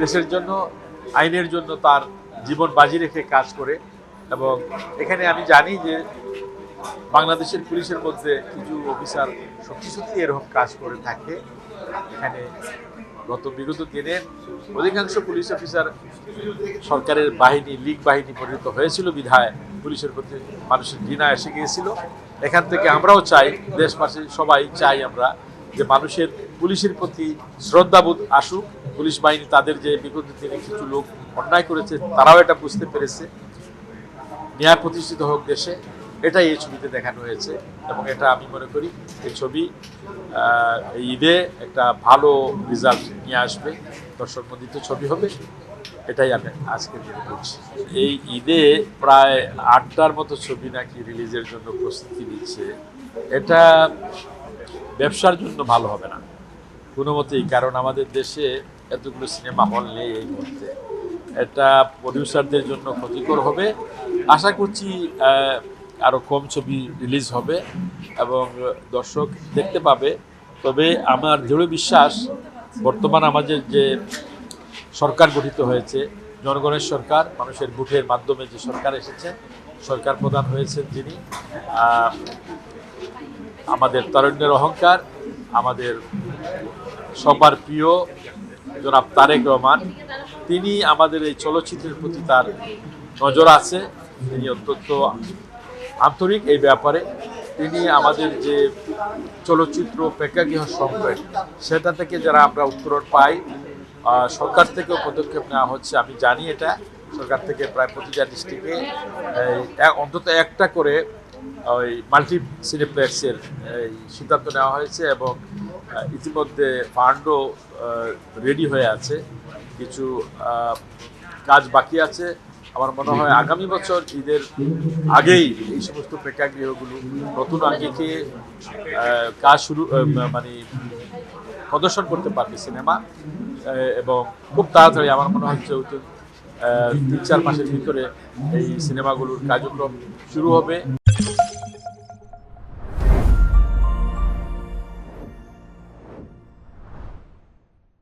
দেশের জন্য, আইনের জন্য তার জীবন বাজি রেখে কাজ করে। এবং এখানে আমি জানি যে বাংলাদেশের পুলিশের মধ্যে কিছু অফিসার সত্যি সত্যি এরকম কাজ করে থাকে। এখানে বিগত দিনে অধিকাংশ পুলিশ অফিসার সরকারের বাহিনী, লীগ বাহিনী পরিণত হয়েছিল বিধায় পুলিশের প্রতি মানুষের ঘৃণা এসে গিয়েছিল। এখান থেকে আমরাও চাই, দেশবাসী সবাই চাই আমরা, যে মানুষের পুলিশের প্রতি শ্রদ্ধাবোধ আসুক। পুলিশ বাহিনী তাদের যে বিগত দিনে কিছু লোক অন্যায় করেছে তারাও এটা বুঝতে পেরেছে, ন্যায় প্রতিষ্ঠিত হোক দেশে, এটাই এই ছবিতে দেখানো হয়েছে। এবং এটা আমি মনে করি এই ছবি এই ঈদে একটা ভালো রেজাল্ট নিয়ে আসবে, দর্শক মন্ডিত ছবি হবে, এটাই আমি আজকের দিনে বলছি। এই ঈদে প্রায় 8টার মতো ছবি নাকি রিলিজের জন্য প্রস্তুতি নিচ্ছে। এটা ব্যবসার জন্য ভালো হবে না কোনো মতেই, কারণ আমাদের দেশে এতগুলো সিনেমা হল নেই এই মুহূর্তে। এটা প্রডিউসারদের জন্য ক্ষতিকর হবে। আশা করছি আরও কম ছবি রিলিজ হবে এবং দর্শক দেখতে পাবে। তবে আমার দৃঢ় বিশ্বাস, বর্তমান আমাদের যে সরকার গঠিত হয়েছে, জনগণের সরকার, মানুষের ভোটের মাধ্যমে যে সরকার এসেছে, সরকার প্রধান হয়েছেন যিনি, আমাদের তারুণ্যের অহংকার, আমাদের সবার প্রিয় জনাব তারেক রহমান, তিনি আমাদের এই চলচ্চিত্রের প্রতি তার নজর আছে। তিনি অত্যন্ত আন্তরিক এই ব্যাপারে। তিনি আমাদের যে চলচ্চিত্র প্রেক্ষাগৃহ সংকট, সেটা থেকে যারা আমরা উত্তরণ পাই, সরকার থেকেও পদক্ষেপ নেওয়া হচ্ছে। আমি জানি এটা সরকার থেকে প্রায় প্রতিটা ডিস্ট্রিক্টে অন্তত একটা করে ওই মাল্টি সিনেপ্লেক্সের সিদ্ধান্ত নেওয়া হয়েছে এবং ইতিমধ্যে ফান্ডও রেডি হয়ে আছে। কিছু কাজ বাকি আছে। আমার মনে হয় আগামী বছর ঈদের আগেই এই সমস্ত প্রেক্ষাগৃহগুলো নতুন আঙ্গিকে কাজ শুরু, মানে প্রদর্শন করতে পারবে সিনেমা। এবং খুব তাড়াতাড়ি আমার মনে হচ্ছে 3-4 মাসের ভিতরে এই সিনেমাগুলোর কার্যক্রম শুরু হবে।